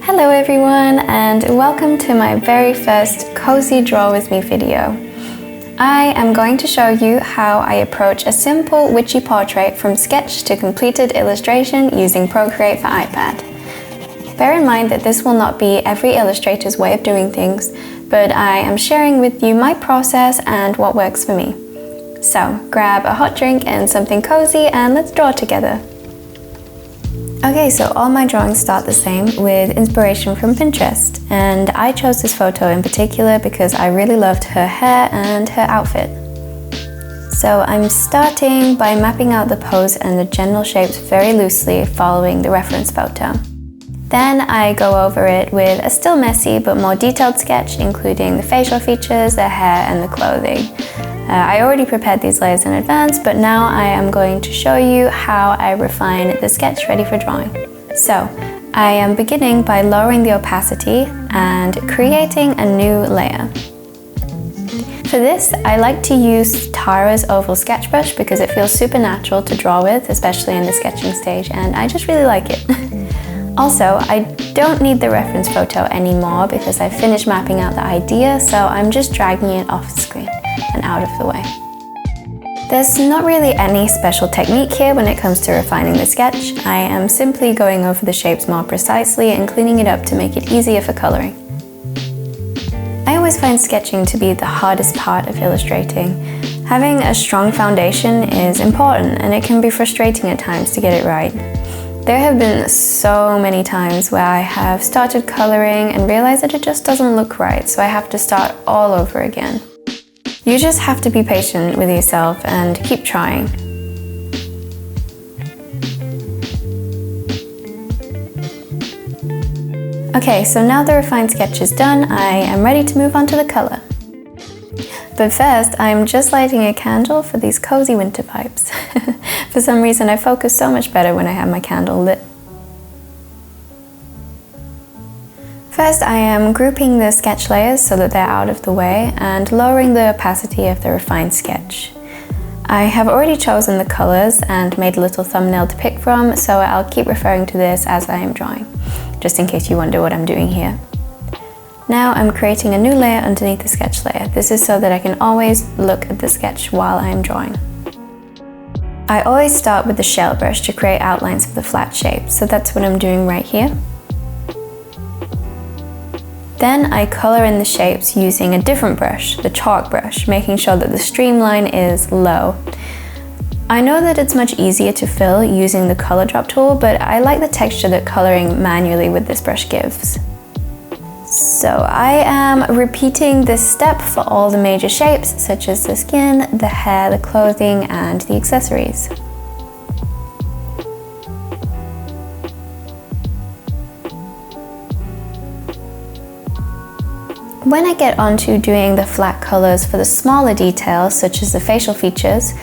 Hello everyone, and welcome to my very first Cozy Draw With Me video. I am going to show you how I approach a simple witchy portrait from sketch to completed illustration using Procreate for iPad. Bear in mind that this will not be every illustrator's way of doing things, but I am sharing with you my process and what works for me. So grab a hot drink and something cozy and let's draw together. Okay, so all my drawings start the same with inspiration from Pinterest, and I chose this photo in particular because I really loved her hair and her outfit. So I'm starting by mapping out the pose and the general shapes very loosely following the reference photo. Then I go over it with a still messy but more detailed sketch, including the facial features, the hair and the clothing. I already prepared these layers in advance, but now I am going to show you how I refine the sketch ready for drawing. So, I am beginning by lowering the opacity and creating a new layer. For this, I like to use Tara's oval sketch brush because it feels super natural to draw with, especially in the sketching stage, and I just really like it. Also, I don't need the reference photo anymore because I finished mapping out the idea, so I'm just dragging it off the screen and out of the way. There's not really any special technique here when it comes to refining the sketch. I am simply going over the shapes more precisely and cleaning it up to make it easier for coloring. I always find sketching to be the hardest part of illustrating. Having a strong foundation is important, and it can be frustrating at times to get it right. There have been so many times where I have started coloring and realized that it just doesn't look right, so I have to start all over again. You just have to be patient with yourself and keep trying. Okay, so now the refined sketch is done, I am ready to move on to the color. But first, I'm just lighting a candle for these cozy winter vibes. For some reason, I focus so much better when I have my candle lit. First, I am grouping the sketch layers so that they're out of the way and lowering the opacity of the refined sketch. I have already chosen the colors and made a little thumbnail to pick from, so I'll keep referring to this as I am drawing, just in case you wonder what I'm doing here. Now I'm creating a new layer underneath the sketch layer. This is so that I can always look at the sketch while I am drawing. I always start with the Shale Brush to create outlines for the flat shape, so that's what I'm doing right here. Then I color in the shapes using a different brush, the Chalk Brush, making sure that the streamline is low. I know that it's much easier to fill using the color drop tool, but I like the texture that coloring manually with this brush gives. So I am repeating this step for all the major shapes, such as the skin, the hair, the clothing, and the accessories. When I get onto doing the flat colors for the smaller details, such as the facial features,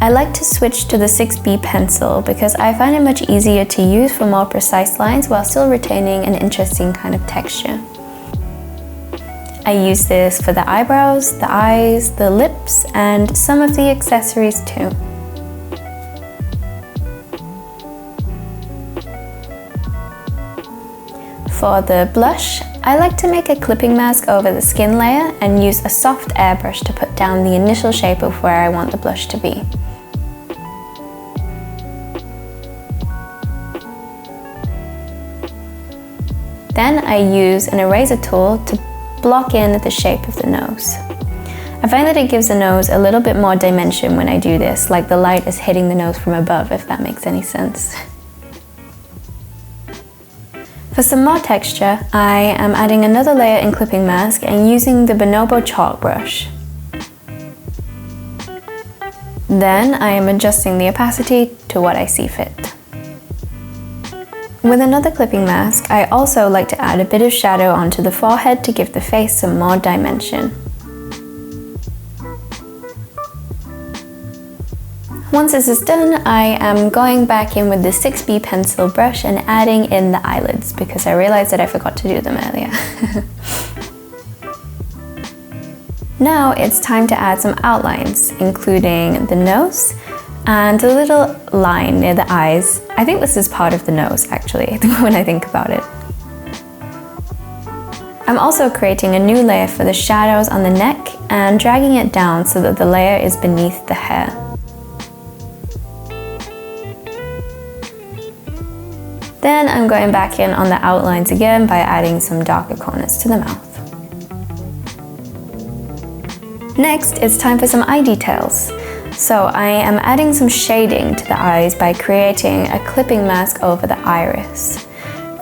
I like to switch to the 6B pencil because I find it much easier to use for more precise lines while still retaining an interesting kind of texture. I use this for the eyebrows, the eyes, the lips, and some of the accessories too. For the blush, I like to make a clipping mask over the skin layer and use a soft airbrush to put down the initial shape of where I want the blush to be. Then I use an eraser tool to block in the shape of the nose. I find that it gives the nose a little bit more dimension when I do this, like the light is hitting the nose from above, if that makes any sense. For some more texture, I am adding another layer in clipping mask and using the Bonobo chalk brush. Then I am adjusting the opacity to what I see fit. With another clipping mask, I also like to add a bit of shadow onto the forehead to give the face some more dimension. Once this is done, I am going back in with the 6B pencil brush and adding in the eyelids because I realized that I forgot to do them earlier. Now it's time to add some outlines, including the nose and a little line near the eyes. I think this is part of the nose, actually, when I think about it. I'm also creating a new layer for the shadows on the neck and dragging it down so that the layer is beneath the hair. Then I'm going back in on the outlines again by adding some darker corners to the mouth. Next, it's time for some eye details. So I am adding some shading to the eyes by creating a clipping mask over the iris.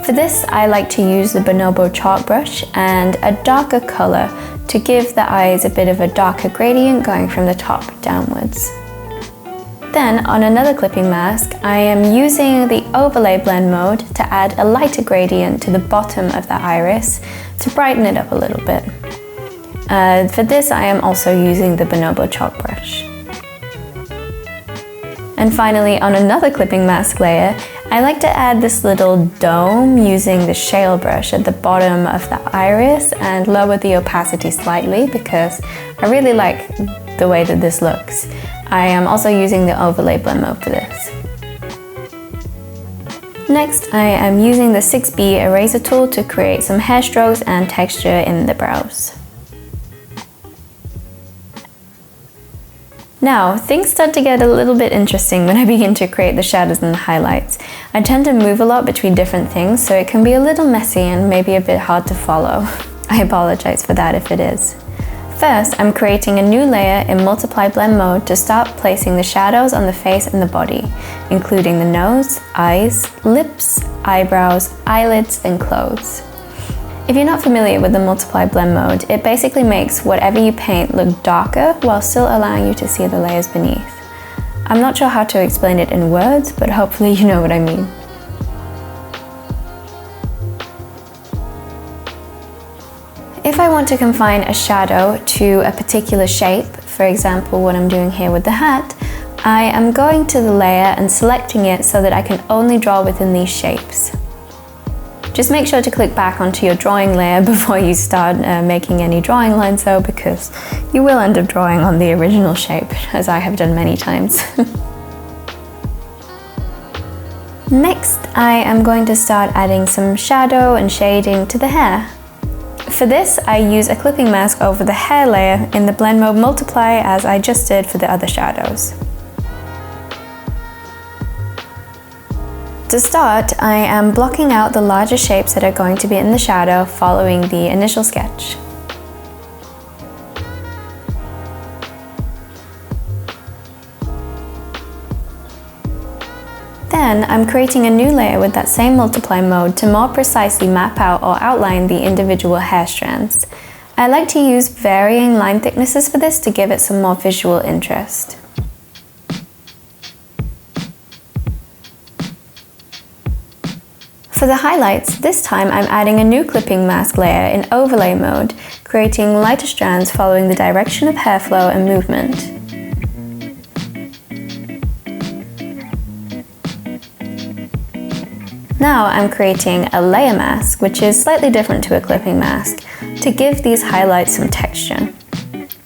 For this, I like to use the Bonobo chalk brush and a darker color to give the eyes a bit of a darker gradient going from the top downwards. Then, on another clipping mask, I am using the overlay blend mode to add a lighter gradient to the bottom of the iris to brighten it up a little bit. For this, I am also using the Bonobo chalk brush. And finally, on another clipping mask layer, I like to add this little dome using the Shale Brush at the bottom of the iris and lower the opacity slightly because I really like the way that this looks. I am also using the overlay blend mode for this. Next, I am using the 6B eraser tool to create some hair strokes and texture in the brows. Now, things start to get a little bit interesting when I begin to create the shadows and the highlights. I tend to move a lot between different things, so it can be a little messy and maybe a bit hard to follow. I apologize for that if it is. First, I'm creating a new layer in multiply blend mode to start placing the shadows on the face and the body, including the nose, eyes, lips, eyebrows, eyelids, and clothes. If you're not familiar with the multiply blend mode, it basically makes whatever you paint look darker while still allowing you to see the layers beneath. I'm not sure how to explain it in words, but hopefully you know what I mean. If I want to confine a shadow to a particular shape, for example what I'm doing here with the hat, I am going to the layer and selecting it so that I can only draw within these shapes. Just make sure to click back onto your drawing layer before you start making any drawing lines though, because you will end up drawing on the original shape, as I have done many times. Next, I am going to start adding some shadow and shading to the hair. For this, I use a clipping mask over the hair layer in the blend mode multiply as I just did for the other shadows. To start, I am blocking out the larger shapes that are going to be in the shadow following the initial sketch. Then, I'm creating a new layer with that same multiply mode to more precisely map out or outline the individual hair strands. I like to use varying line thicknesses for this to give it some more visual interest. For the highlights, this time I'm adding a new clipping mask layer in overlay mode, creating lighter strands following the direction of hair flow and movement. Now I'm creating a layer mask, which is slightly different to a clipping mask, to give these highlights some texture.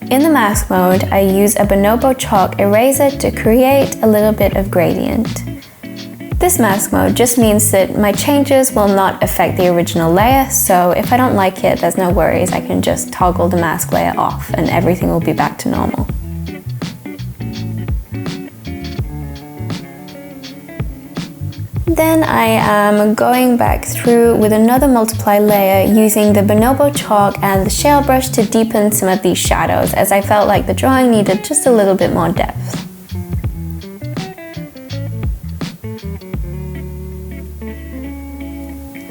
In the mask mode, I use a Bonobo chalk eraser to create a little bit of gradient. This mask mode just means that my changes will not affect the original layer, so if I don't like it, there's no worries, I can just toggle the mask layer off and everything will be back to normal. Then I am going back through with another multiply layer using the Bonobo chalk and the Shale Brush to deepen some of these shadows, as I felt like the drawing needed just a little bit more depth.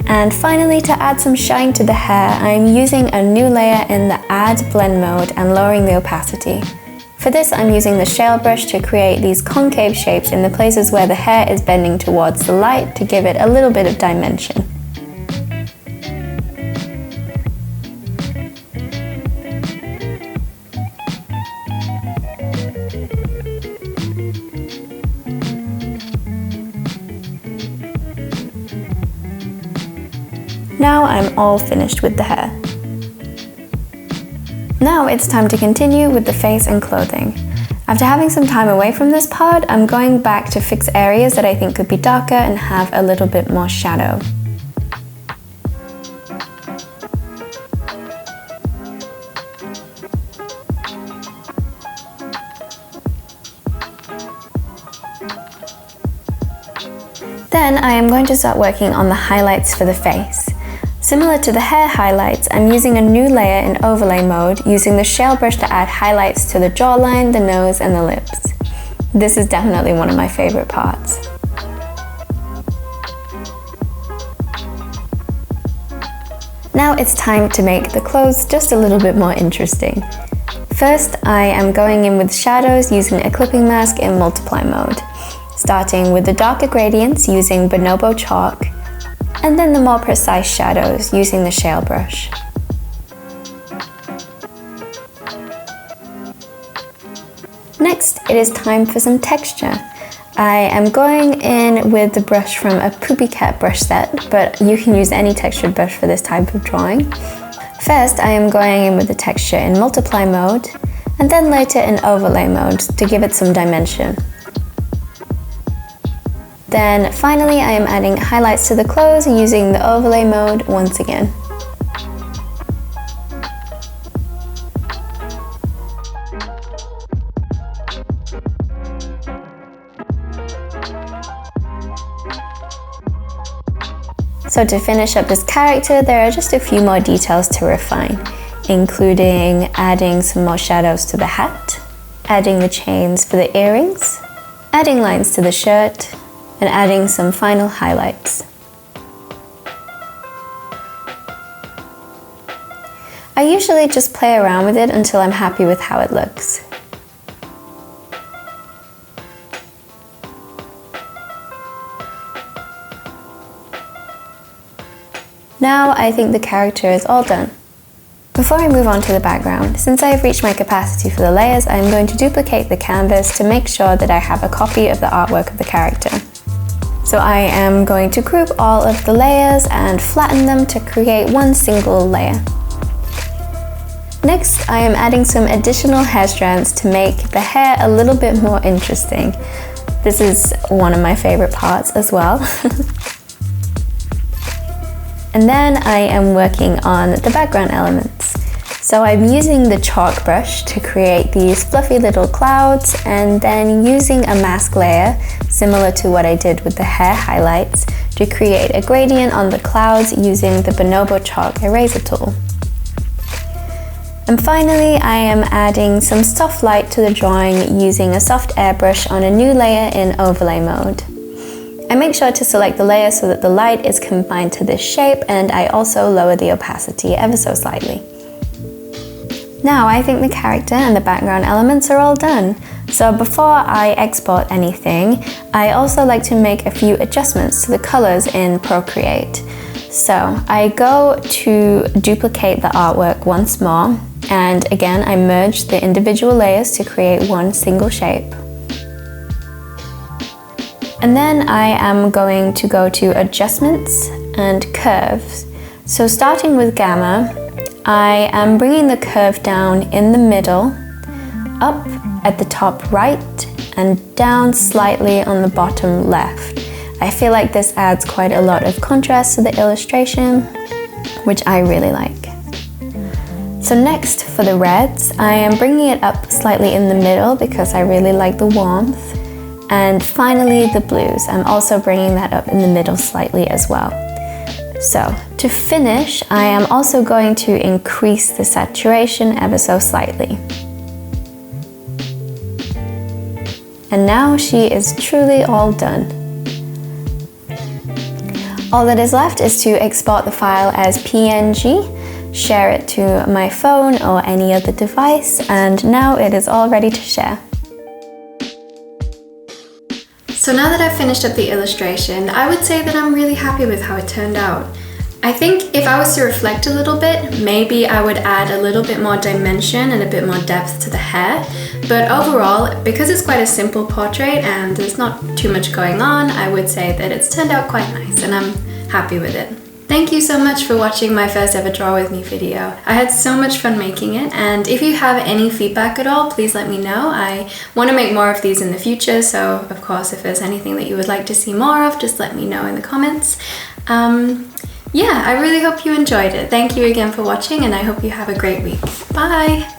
And finally, to add some shine to the hair, I'm using a new layer in the Add Blend mode and lowering the opacity. For this, I'm using the Shale Brush to create these concave shapes in the places where the hair is bending towards the light to give it a little bit of dimension. Now I'm all finished with the hair. Now it's time to continue with the face and clothing. After having some time away from this part, I'm going back to fix areas that I think could be darker and have a little bit more shadow. Then I am going to start working on the highlights for the face. Similar to the hair highlights, I'm using a new layer in overlay mode, using the Shale Brush to add highlights to the jawline, the nose, and the lips. This is definitely one of my favorite parts. Now it's time to make the clothes just a little bit more interesting. First, I am going in with shadows using a clipping mask in multiply mode, starting with the darker gradients using Bonobo chalk, and then the more precise shadows using the Shale Brush. Next, it is time for some texture. I am going in with the brush from a Poopikat Brush Set, but you can use any textured brush for this type of drawing. First, I am going in with the texture in multiply mode, and then later in overlay mode to give it some dimension. Then finally, I am adding highlights to the clothes using the overlay mode once again. So to finish up this character, there are just a few more details to refine, including adding some more shadows to the hat, adding the chains for the earrings, adding lines to the shirt, and adding some final highlights. I usually just play around with it until I'm happy with how it looks. Now I think the character is all done. Before I move on to the background, since I have reached my capacity for the layers, I am going to duplicate the canvas to make sure that I have a copy of the artwork of the character. So I am going to group all of the layers and flatten them to create one single layer. Next, I am adding some additional hair strands to make the hair a little bit more interesting. This is one of my favorite parts as well. And then I am working on the background elements. So I'm using the chalk brush to create these fluffy little clouds, and then using a mask layer, similar to what I did with the hair highlights, to create a gradient on the clouds using the Bonobo chalk eraser tool. And finally, I am adding some soft light to the drawing using a soft airbrush on a new layer in overlay mode. I make sure to select the layer so that the light is confined to this shape, and I also lower the opacity ever so slightly. Now I think the character and the background elements are all done. So before I export anything, I also like to make a few adjustments to the colors in Procreate. So I go to duplicate the artwork once more, and again I merge the individual layers to create one single shape. And then I am going to go to adjustments and curves. So starting with gamma, I am bringing the curve down in the middle, up at the top right, and down slightly on the bottom left. I feel like this adds quite a lot of contrast to the illustration, which I really like. So next, for the reds, I am bringing it up slightly in the middle because I really like the warmth. And finally, the blues. I'm also bringing that up in the middle slightly as well. So to finish, I am also going to increase the saturation ever so slightly. And now she is truly all done. All that is left is to export the file as PNG, share it to my phone or any other device, and now it is all ready to share. So now that I've finished up the illustration, I would say that I'm really happy with how it turned out. I think if I was to reflect a little bit, maybe I would add a little bit more dimension and a bit more depth to the hair. But overall, because it's quite a simple portrait and there's not too much going on, I would say that it's turned out quite nice and I'm happy with it. Thank you so much for watching my first ever Draw With Me video. I had so much fun making it, and if you have any feedback at all, please let me know. I want to make more of these in the future, so of course if there's anything that you would like to see more of, just let me know in the comments. Yeah, I really hope you enjoyed it. Thank you again for watching, and I hope you have a great week. Bye!